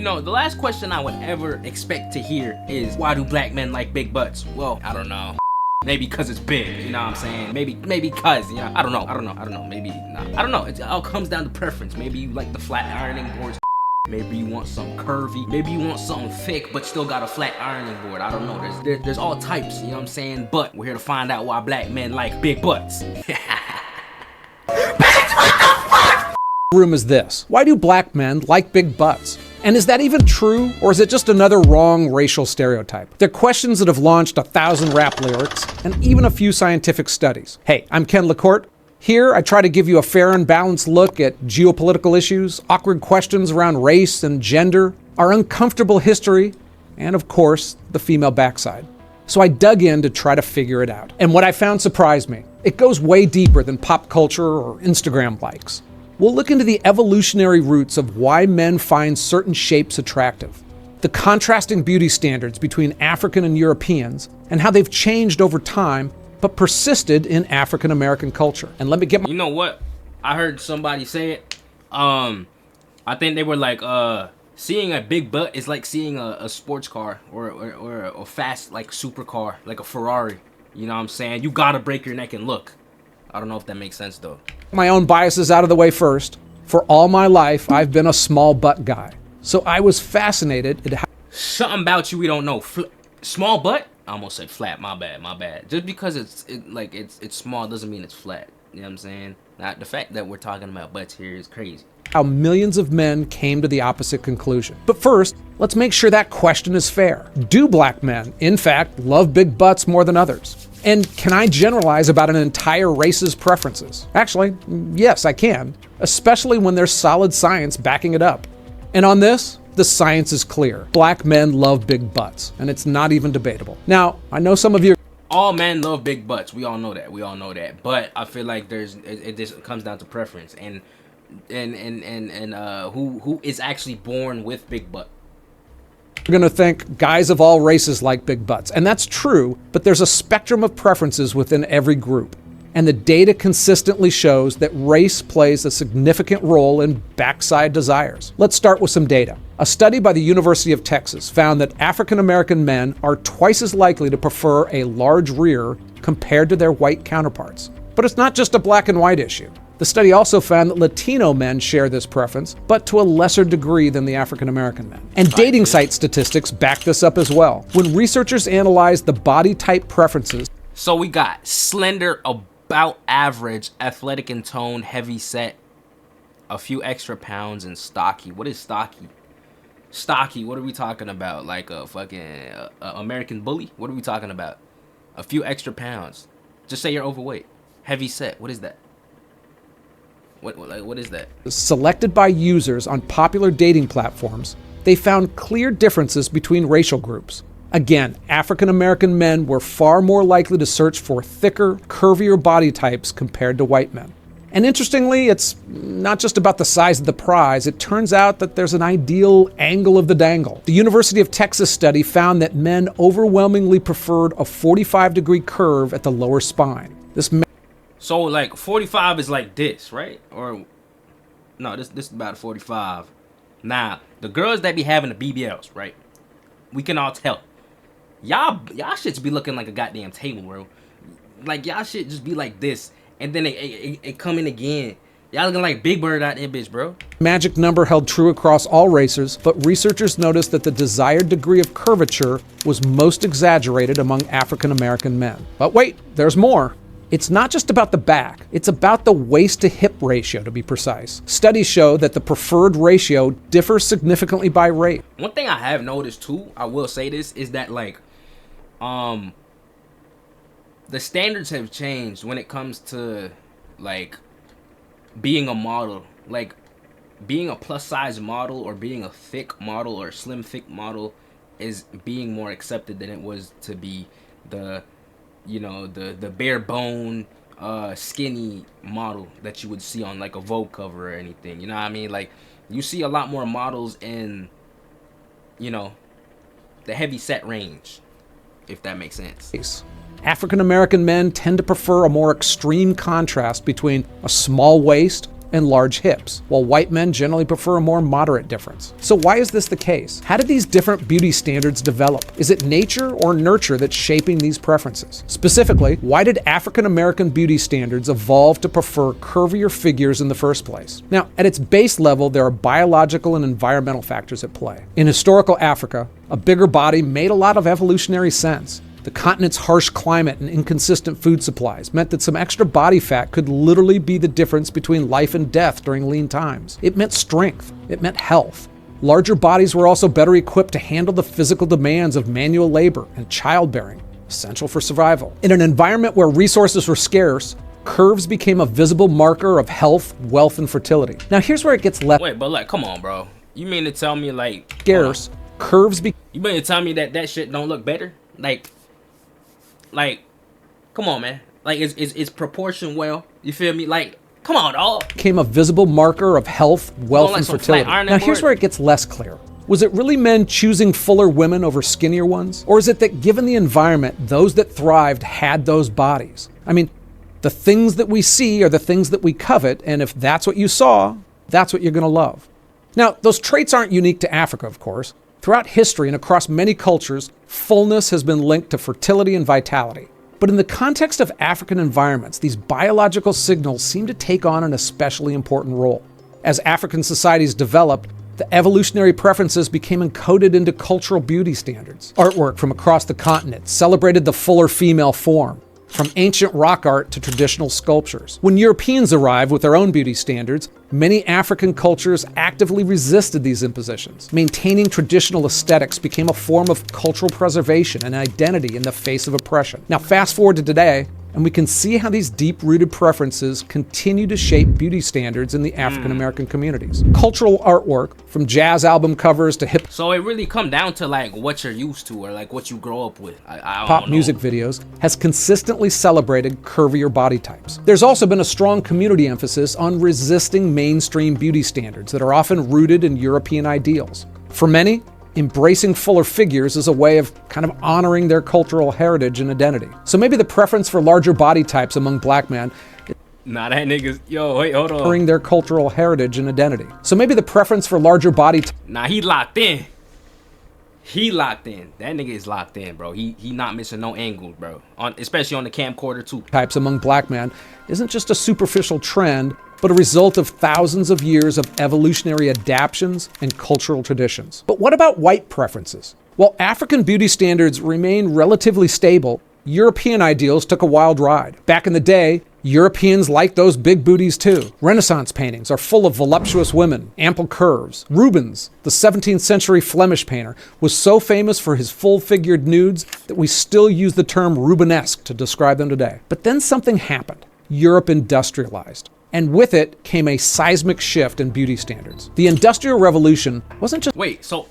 know, the last question I would ever expect to hear is, why do black men like big butts? Well, I don't know. Maybe because it's big, you know what I'm saying? Maybe because, you know, I don't know, maybe not. I don't know, it all comes down to preference. Maybe you like the flat ironing boards. Maybe you want something curvy. Maybe you want something thick, but still got a flat ironing board. I don't know, there's all types, you know what I'm saying? But we're here to find out why black men like big butts. Room is this: why do black men like big butts? And is that even true, or is it just another wrong racial stereotype? They're questions that have launched 1,000 rap lyrics and even a few scientific studies. Hey, I'm Ken LaCourte. Here, I try to give you a fair and balanced look at geopolitical issues, awkward questions around race and gender, our uncomfortable history, and of course, the female backside. So I dug in to try to figure it out. And what I found surprised me. It goes way deeper than pop culture or Instagram likes. We'll look into the evolutionary roots of why men find certain shapes attractive, the contrasting beauty standards between African and Europeans, and how they've changed over time, but persisted in African American culture. And let me get my— You know what? I heard somebody say it. I think they were like, seeing a big butt is like seeing a sports car or a fast, like, supercar, like a Ferrari. You know what I'm saying? You gotta break your neck and look. I don't know if that makes sense, though. My own biases out of the way first. For all my life, I've been a small butt guy. So I was fascinated at how— Something about you we don't know. Small butt? I almost said flat. My bad. Just because it's small doesn't mean it's flat. You know what I'm saying? Now, the fact that we're talking about butts here is crazy. How millions of men came to the opposite conclusion. But first, let's make sure that question is fair. Do black men, in fact, love big butts more than others? And can I generalize about an entire race's preferences? Actually, yes, I can, especially when there's solid science backing it up. And on this, the science is clear. Black men love big butts, and it's not even debatable. Now, I know some of you— all men love big butts. We all know that. But I feel like it just comes down to preference and who is actually born with big butt. You're gonna think guys of all races like big butts, and that's true, but there's a spectrum of preferences within every group. And the data consistently shows that race plays a significant role in backside desires. Let's start with some data. A study by the University of Texas found that African American men are twice as likely to prefer a large rear compared to their white counterparts. But it's not just a black and white issue. The study also found that Latino men share this preference, but to a lesser degree than the African American men. And dating site statistics back this up as well. When researchers analyzed the body type preferences— so we got slender, about average, athletic in tone, heavy set, a few extra pounds, and stocky. What is stocky? Stocky, what are we talking about? Like a fucking American Bully? What are we talking about? A few extra pounds. Just say you're overweight. Heavy set, what is that? What is that? Selected by users on popular dating platforms, they found clear differences between racial groups. Again, African American men were far more likely to search for thicker, curvier body types compared to white men. And interestingly, it's not just about the size of the prize. It turns out that there's an ideal angle of the dangle. The University of Texas study found that men overwhelmingly preferred a 45-degree curve at the lower spine. So like 45 is like this, right? Or no, this is about 45. Now, the girls that be having the BBLs, right? We can all tell. Y'all shits be looking like a goddamn table, bro. Like, y'all shit just be like this, and then it come in again. Y'all looking like Big Bird out there, bitch, bro. Magic number held true across all races, but researchers noticed that the desired degree of curvature was most exaggerated among African American men. But wait, there's more. It's not just about the back, it's about the waist to hip ratio, to be precise. Studies show that the preferred ratio differs significantly by race. One thing I have noticed too, I will say this, is that like, the standards have changed when it comes to like being a model. Like being a plus size model or being a thick model or slim thick model is being more accepted than it was to be the bare bone skinny model that you would see on like a Vogue cover or anything. You know what I mean? Like you see a lot more models in, you know, the heavy set range, if that makes sense. African American men tend to prefer a more extreme contrast between a small waist and large hips, while white men generally prefer a more moderate difference. So why is this the case? How did these different beauty standards develop? Is it nature or nurture that's shaping these preferences? Specifically, why did African American beauty standards evolve to prefer curvier figures in the first place? Now, at its base level, there are biological and environmental factors at play. In historical Africa, a bigger body made a lot of evolutionary sense. The continent's harsh climate and inconsistent food supplies meant that some extra body fat could literally be the difference between life and death during lean times. It meant strength. It meant health. Larger bodies were also better equipped to handle the physical demands of manual labor and childbearing, essential for survival. In an environment where resources were scarce, curves became a visible marker of health, wealth, and fertility. Now here's where it gets left. Wait, but like, come on, bro. You mean to tell me like scarce, curves you mean to tell me that shit don't look better? Like, come on, man. Like, it's proportion well. You feel me? Like, come on, dog. Became a visible marker of health, wealth, and fertility. Now, here's where it gets less clear. Was it really men choosing fuller women over skinnier ones? Or is it that given the environment, those that thrived had those bodies? I mean, the things that we see are the things that we covet, and if that's what you saw, that's what you're going to love. Now, those traits aren't unique to Africa, of course. Throughout history and across many cultures, fullness has been linked to fertility and vitality. But in the context of African environments, these biological signals seem to take on an especially important role. As African societies developed, the evolutionary preferences became encoded into cultural beauty standards. Artwork from across the continent celebrated the fuller female form, from ancient rock art to traditional sculptures. When Europeans arrived with their own beauty standards, many African cultures actively resisted these impositions. Maintaining traditional aesthetics became a form of cultural preservation and identity in the face of oppression. Now, fast forward to today, and we can see how these deep-rooted preferences continue to shape beauty standards in the African American communities. Cultural artwork, from jazz album covers to hip So it really come down to like what you're used to or like what you grow up with. I pop don't know. music videos, has consistently celebrated curvier body types. There's also been a strong community emphasis on resisting mainstream beauty standards that are often rooted in European ideals. For many, embracing fuller figures is a way of kind of honoring their cultural heritage and identity. So maybe the preference for larger body types among black men Nah, that nigga's... Yo, wait, hold on. honoring their cultural heritage and identity. So maybe the preference for larger body Nah, he locked in. He locked in. That nigga is locked in, bro. He not missing no angles, bro. Especially on the camcorder, too. types among black men isn't just a superficial trend, but a result of thousands of years of evolutionary adaptations and cultural traditions. But what about white preferences? While African beauty standards remain relatively stable, European ideals took a wild ride. Back in the day, Europeans liked those big booties too. Renaissance paintings are full of voluptuous women, ample curves. Rubens, the 17th century Flemish painter, was so famous for his full-figured nudes that we still use the term Rubenesque to describe them today. But then something happened. Europe industrialized. And with it came a seismic shift in beauty standards. The Industrial Revolution wasn't just... Wait, so...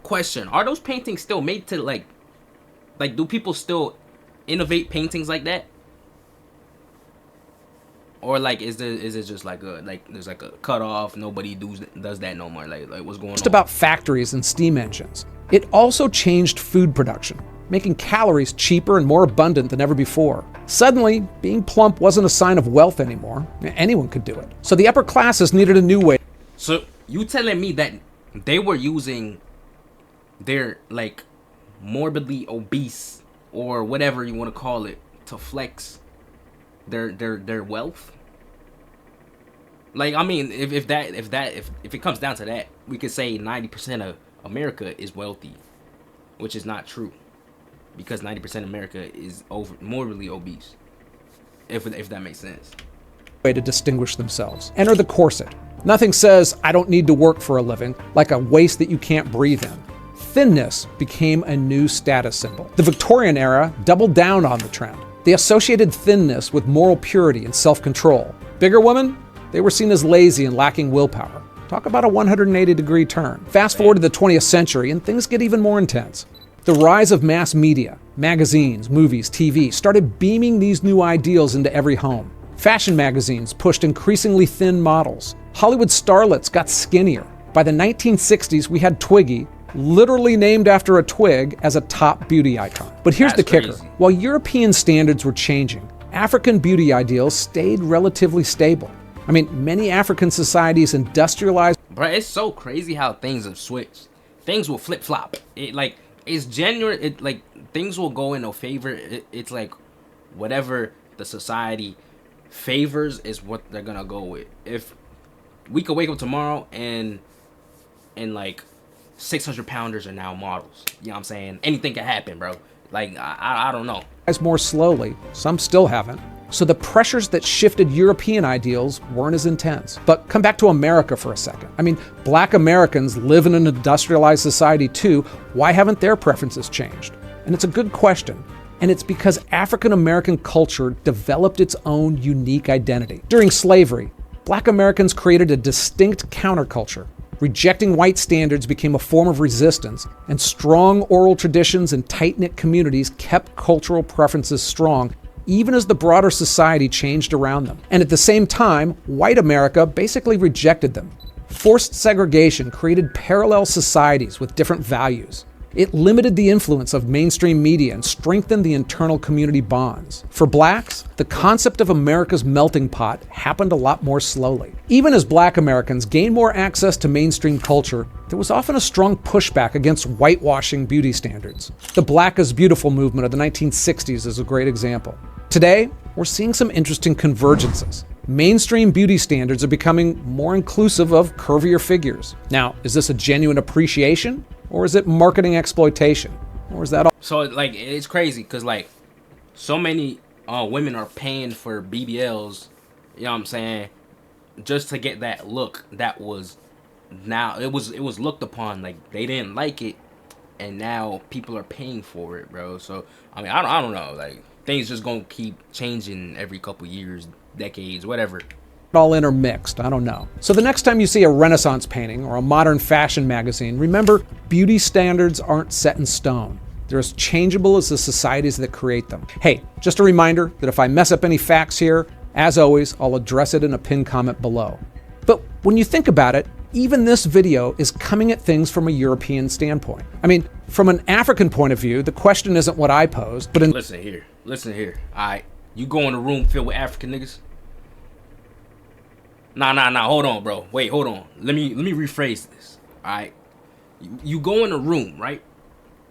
Question. Are those paintings still made to, like... Like, do people still innovate paintings like that? Or, like, is it just like a... Like, there's like a cutoff, nobody does that no more? Like what's going on? Just about factories and steam engines. It also changed food production, making calories cheaper and more abundant than ever before. Suddenly, being plump wasn't a sign of wealth anymore. Anyone could do it. So the upper classes needed a new way. So you telling me that they were using their like morbidly obese or whatever you want to call it to flex their wealth? Like, I mean, if it comes down to that, we could say 90% of America is wealthy, which is not true. Because 90% of America is morbidly obese, if that makes sense. Way to distinguish themselves. Enter the corset. Nothing says, I don't need to work for a living, like a waist that you can't breathe in. Thinness became a new status symbol. The Victorian era doubled down on the trend. They associated thinness with moral purity and self-control. Bigger women? They were seen as lazy and lacking willpower. Talk about a 180-degree turn. Fast forward to the 20th century and things get even more intense. The rise of mass media, magazines, movies, TV, started beaming these new ideals into every home. Fashion magazines pushed increasingly thin models. Hollywood starlets got skinnier. By the 1960s, we had Twiggy, literally named after a twig, as a top beauty icon. But here's the kicker. While European standards were changing, African beauty ideals stayed relatively stable. I mean, many African societies industrialized. Bro, it's so crazy how things have switched. Things will flip flop. It like it's genuine. It like things will go in a favor. It's like whatever the society favors is what they're gonna go with. If we could wake up tomorrow and like 600 pounders are now models. You know what I'm saying? Anything can happen, bro. Like I don't know. More slowly, some still haven't. So the pressures that shifted European ideals weren't as intense. But come back to America for a second. I mean, black Americans live in an industrialized society too. Why haven't their preferences changed? And it's a good question. And it's because African American culture developed its own unique identity. During slavery, black Americans created a distinct counterculture. Rejecting white standards became a form of resistance, and strong oral traditions and tight-knit communities kept cultural preferences strong, even as the broader society changed around them. And at the same time, white America basically rejected them. Forced segregation created parallel societies with different values. It limited the influence of mainstream media and strengthened the internal community bonds. For blacks, the concept of America's melting pot happened a lot more slowly. Even as black Americans gained more access to mainstream culture, there was often a strong pushback against whitewashing beauty standards. The Black is Beautiful movement of the 1960s is a great example. Today, we're seeing some interesting convergences. Mainstream beauty standards are becoming more inclusive of curvier figures. Now, is this a genuine appreciation? Or is it marketing exploitation? Or is that all? So like it's crazy because like so many women are paying for BBLs, you know what I'm saying, just to get that look that was now it was looked upon like they didn't like it, and now people are paying for it, bro. So I mean I don't know, like things just gonna keep changing every couple years, decades, whatever. All intermixed, I don't know. So the next time you see a Renaissance painting or a modern fashion magazine, remember, beauty standards aren't set in stone. They're as changeable as the societies that create them. Hey, just a reminder that if I mess up any facts here, as always, I'll address it in a pinned comment below. But when you think about it, even this video is coming at things from a European standpoint. I mean, from an African point of view, the question isn't what I posed, but Listen here, all right? You go in a room filled with African niggas? Nah, hold on, bro. Wait, hold on. Let me rephrase this. All right. You go in a room, right?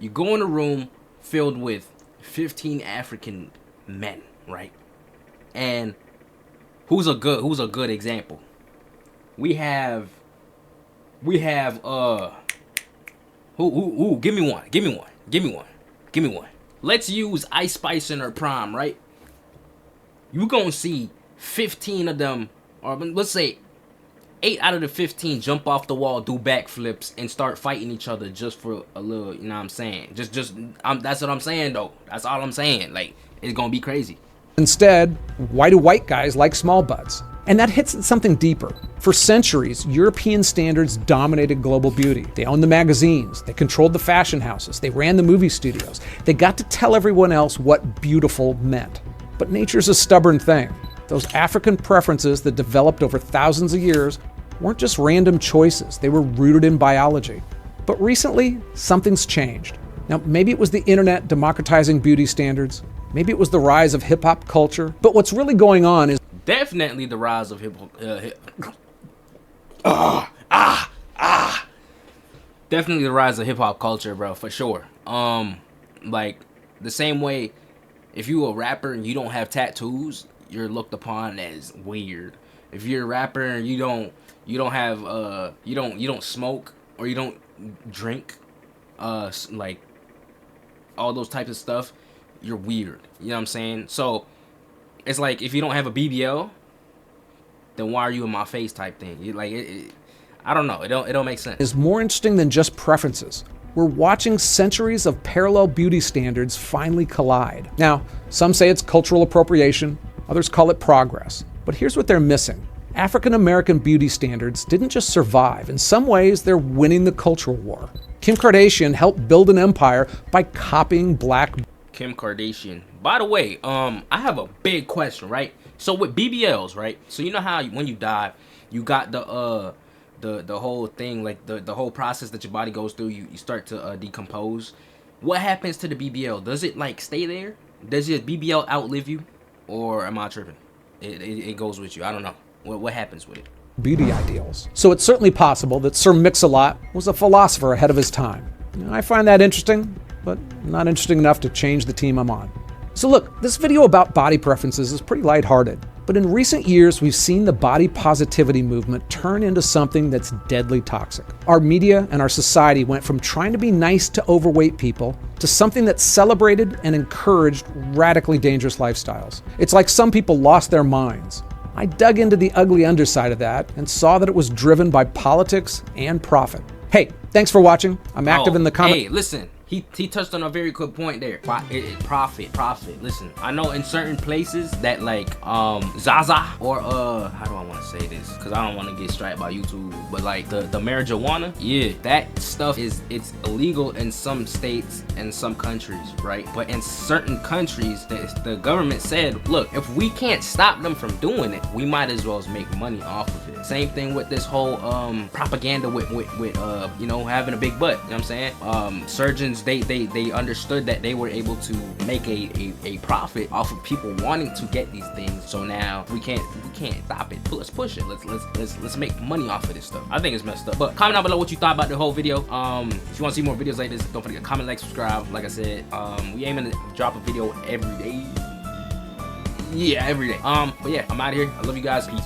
You go in a room filled with 15 African men, right? And who's a good example? We have who give me one. Let's use Ice Spice in her prime, right? You gonna see 15 of them, or let's say 8 out of the 15 jump off the wall, do backflips, and start fighting each other just for a little, you know what I'm saying? That's what I'm saying, though. That's all I'm saying. Like, it's gonna be crazy. Instead, why do white guys like small butts? And that hits at something deeper. For centuries, European standards dominated global beauty. They owned the magazines, they controlled the fashion houses, they ran the movie studios. They got to tell everyone else what beautiful meant. But nature's a stubborn thing. Those African preferences that developed over thousands of years weren't just random choices, they were rooted in biology. But recently, something's changed. Now, maybe it was the internet democratizing beauty standards, maybe it was the rise of hip-hop culture, but what's really going on is definitely the rise of definitely the rise of hip-hop culture, bro, for sure. Like, the same way, if you a rapper and you don't have tattoos, you're looked upon as weird. If you're a rapper and you don't have you don't smoke or you don't drink like all those types of stuff, you're weird. You know what I'm saying? So it's like if you don't have a BBL, then why are you in my face type thing? You like I don't know. It don't make sense. Is more interesting than just preferences. We're watching centuries of parallel beauty standards finally collide. Now, some say it's cultural appropriation, others call it progress. But here's what they're missing. African American beauty standards didn't just survive. In some ways, they're winning the cultural war. Kim Kardashian helped build an empire by copying black. Kim Kardashian. By the way, I have a big question, right? So with BBLs, right? So you know how when you die, you got the whole thing, like the whole process that your body goes through, you start to decompose. What happens to the BBL? Does it like stay there? Does your BBL outlive you? Or am I tripping? It goes with you. I don't know. what happens with it? Beauty ideals. So it's certainly possible that Sir Mix-a-Lot was a philosopher ahead of his time. I find that interesting, but not interesting enough to change the team I'm on. So look, this video about body preferences is pretty lighthearted, but in recent years we've seen the body positivity movement turn into something that's deadly toxic. Our media and our society went from trying to be nice to overweight people to something that celebrated and encouraged radically dangerous lifestyles. It's like some people lost their minds. I dug into the ugly underside of that and saw that it was driven by politics and profit. Hey, thanks for watching. I'm active in the comments. Hey, listen. He touched on a very good point there. Profit. Listen, I know in certain places that like Zaza or how do I want to say this? Because I don't want to get striked by YouTube. But like the marijuana, yeah, that stuff it's illegal in some states and some countries, right? But in certain countries, the government said, look, if we can't stop them from doing it, we might as well make money off of it. Same thing with this whole propaganda with you know, having a big butt. You know what I'm saying? Surgeons, they understood that they were able to make a profit off of people wanting to get these things. So now we can't stop it. Let's push it. Let's make money off of this stuff. I think it's messed up. But comment down below what you thought about the whole video. If you want to see more videos like this, don't forget to comment, like, subscribe. Like I said, we aiming to drop a video every day. Yeah, every day. But yeah, I'm out of here. I love you guys. Peace.